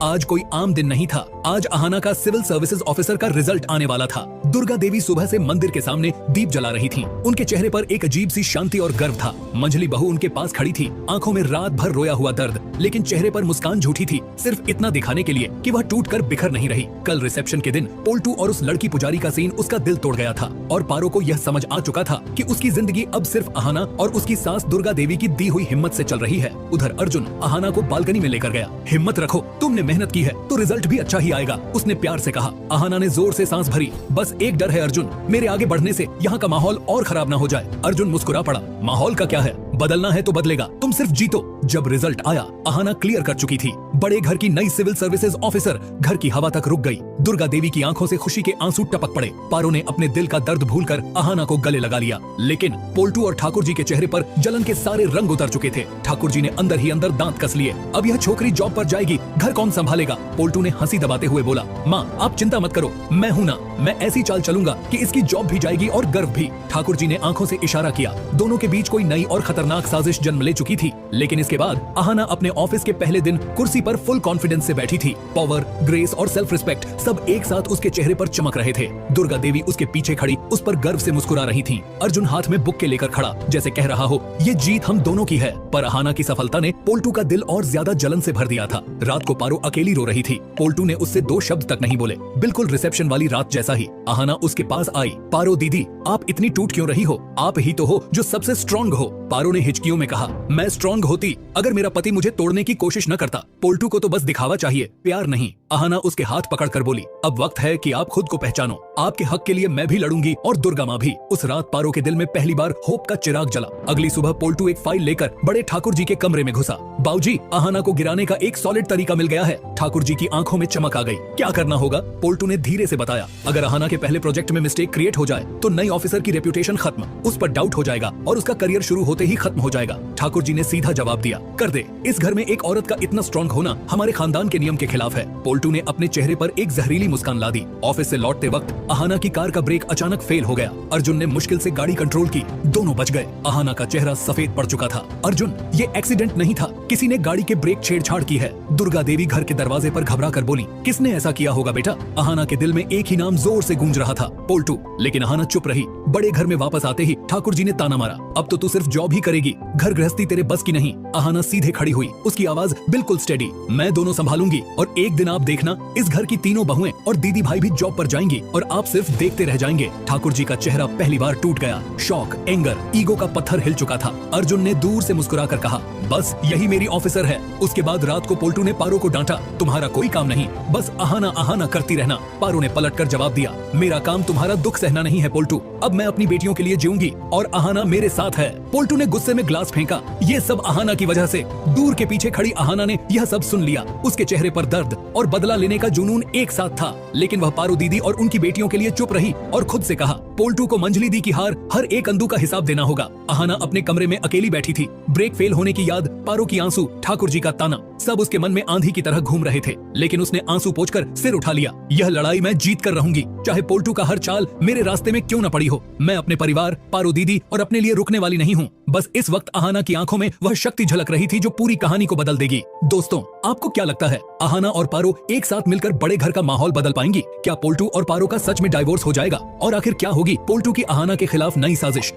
आज कोई आम दिन नहीं था। आज अहाना का सिविल सर्विसेज ऑफिसर का रिजल्ट आने वाला था। दुर्गा देवी सुबह से मंदिर के सामने दीप जला रही थीं। उनके चेहरे पर एक अजीब सी शांति और गर्व था। मंझली बहू उनके पास खड़ी थी, आंखों में रात भर रोया हुआ दर्द, लेकिन चेहरे पर मुस्कान झूठी थी, सिर्फ इतना दिखाने के लिए कि वह टूट कर बिखर नहीं रही। कल रिसेप्शन के दिन पोल्टू और उस लड़की पुजारी का सीन उसका दिल तोड़ गया था और पारो को यह समझ आ चुका था कि उसकी जिंदगी अब सिर्फ अहाना और उसकी सास दुर्गा देवी की दी हुई हिम्मत से चल रही है। उधर अर्जुन अहाना को बालकनी में लेकर गया। हिम्मत रखो, तुमने मेहनत की है तो रिजल्ट भी अच्छा ही आएगा, उसने प्यार से कहा। अहाना ने जोर से सांस भरी। बस एक डर है अर्जुन, मेरे आगे बढ़ने से यहाँ का माहौल और खराब ना हो जाए। अर्जुन मुस्कुरा पड़ा। माहौल का क्या है, बदलना है तो बदलेगा, तुम सिर्फ जीतो। जब रिजल्ट आया, अहाना क्लियर कर चुकी थी। बड़े घर की नई सिविल सर्विसेज ऑफिसर घर की हवा तक रुक गई। दुर्गा देवी की आंखों से खुशी के आंसू टपक पड़े। पारो ने अपने दिल का दर्द भूलकर अहाना को गले लगा लिया, लेकिन पोल्टू और ठाकुर जी के चेहरे पर जलन के सारे रंग उतर चुके थे। ठाकुर जी ने अंदर ही अंदर दांत कस लिए। अब यह छोकरी जॉब पर जाएगी, घर कौन संभालेगा? पोल्टू ने हंसी दबाते हुए बोला, माँ आप चिंता मत करो, मैं हूँ ना, मैं ऐसी चाल चलूंगा कि इसकी जॉब भी जाएगी और गर्व भी। ठाकुर जी ने आंखों से इशारा किया। दोनों के बीच कोई नई और खतरनाक साजिश जन्म ले चुकी थी, लेकिन इसके बाद अहाना अपने ऑफिस के पहले दिन कुर्सी पर फुल कॉन्फिडेंस से बैठी थी। पावर, ग्रेस और सेल्फ रिस्पेक्ट सब एक साथ उसके चेहरे पर चमक रहे थे। दुर्गा देवी उसके पीछे खड़ी उस पर गर्व से मुस्कुरा रही थी। अर्जुन हाथ में बुक के लेकर खड़ा, जैसे कह रहा हो ये जीत हम दोनों की है। पर अहाना की सफलता ने पोल्टू का दिल और ज्यादा जलन से भर दिया था। रात को पारो अकेली रो रही थी। पोल्टू ने उससे दो शब्द तक नहीं बोले, बिल्कुल रिसेप्शन वाली रात जैसा ही। अहाना उसके पास आई। पारो दीदी, आप इतनी टूट क्यों रही हो? आप ही तो हो जो सबसे स्ट्रॉन्ग हो। पारो ने हिचकियों में कहा, मैं स्ट्रॉन्ग होती अगर मेरा पति मुझे तोड़ने की कोशिश न करता। पोल्टू को तो बस दिखावा चाहिए, प्यार नहीं। अहाना उसके हाथ पकड़कर बोली, अब वक्त है कि आप खुद को पहचानो। आपके हक के लिए मैं भी लड़ूंगी और दुर्गा माँ भी। उस रात पारो के दिल में पहली बार होप का चिराग जला। अगली सुबह पोल्टू एक फाइल लेकर बड़े ठाकुर जी के कमरे में घुसा। बाबूजी, अहाना को गिराने का एक सॉलिड तरीका मिल गया है। ठाकुर जी की आंखों में चमक आ गई। क्या करना होगा? पोल्टू ने धीरे से बताया। अगर अहाना के पहले प्रोजेक्ट में मिस्टेक क्रिएट हो जाए तो नई ऑफिसर की रेप्यूटेशन खत्म, उस पर डाउट हो जाएगा और उसका करियर शुरू होते ही खत्म हो जाएगा। ठाकुर जी ने सीधा जवाब दिया, कर दे। इस घर में एक औरत का इतना स्ट्रॉन्ग होना हमारे खानदान के नियम के खिलाफ है। पोल्टू ने अपने चेहरे पर एक जहरीली मुस्कान ला दी। ऑफिस से लौटते वक्त अहाना की कार का ब्रेक अचानक फेल हो गया। अर्जुन ने मुश्किल से गाड़ी कंट्रोल की, दोनों बच गए। अहाना का चेहरा सफेद पड़ चुका था। अर्जुन, ये एक्सीडेंट नहीं था, किसी ने गाड़ी के ब्रेक छेड़छाड़ की है। दुर्गा देवी घर के दरवाजे पर घबरा कर बोली, किसने ऐसा किया होगा बेटा? अहाना के दिल में एक ही नाम जोर से गूंज रहा था, पोल्टू। लेकिन अहाना चुप रही। बड़े घर में वापस आते ही ठाकुर जी ने ताना मारा, अब तो तू सिर्फ जॉब ही करेगी, घर गृहस्थी तेरे बस की नहीं। अहाना सीधे खड़ी हुई, उसकी आवाज बिल्कुल स्टेडी, मैं दोनों संभालूंगी और एक दिन आप देखना, इस घर की तीनों बहुएं और दीदी भाई भी जॉब पर जाएंगी और आप सिर्फ देखते रह जाएंगे। ठाकुर जी का चेहरा पहली बार टूट गया। शॉक, एंगर, ईगो का पत्थर हिल चुका था। अर्जुन ने दूर से मुस्कुराकर कहा, बस यही मेरी ऑफिसर है। उसके बाद रात को पोल्टू ने पारो को डांटा, तुम्हारा कोई काम नहीं, बस अहाना अहाना करती रहना। पारो ने पलटकर जवाब दिया, मेरा काम तुम्हारा दुख सहना नहीं है पोल्टू, अब मैं अपनी बेटियों के लिए जीऊंगी और अहाना मेरे साथ है। पोल्टू ने गुस्से में ग्लास फेंका, ये सब अहाना की वजह से। दूर के पीछे खड़ी अहाना ने यह सब सुन लिया। उसके चेहरे पर दर्द और बदला लेने का जुनून एक साथ था, लेकिन वह पारो दीदी और उनकी बेटियों के लिए चुप रही और खुद से कहा, पोल्टू को मंजली दी की हार हर एक अंदू का हिसाब देना होगा। अहाना अपने कमरे में अकेली बैठी थी। ब्रेक फेल होने की याद, पारो की आंसू, ठाकुर जी का ताना, सब उसके मन में आंधी की तरह घूम रहे थे, लेकिन उसने आंसू पोंछकर सिर उठा लिया। यह लड़ाई मैं जीत कर रहूंगी, चाहे पोल्टू का हर चाल मेरे रास्ते में क्यों न पड़ी हो। मैं अपने परिवार, पारो दीदी और अपने लिए रुकने वाली नहीं हूँ। बस इस वक्त अहाना की आंखों में वह शक्ति झलक रही थी जो पूरी कहानी को बदल देगी। दोस्तों, आपको क्या लगता है, अहाना और पारो एक साथ मिलकर बड़े घर का माहौल बदल पाएंगी? क्या पोल्टू और पारो का सच में डाइवोर्स हो जाएगा? और आखिर क्या होगी पोल्टू की अहाना के खिलाफ नई साजिश?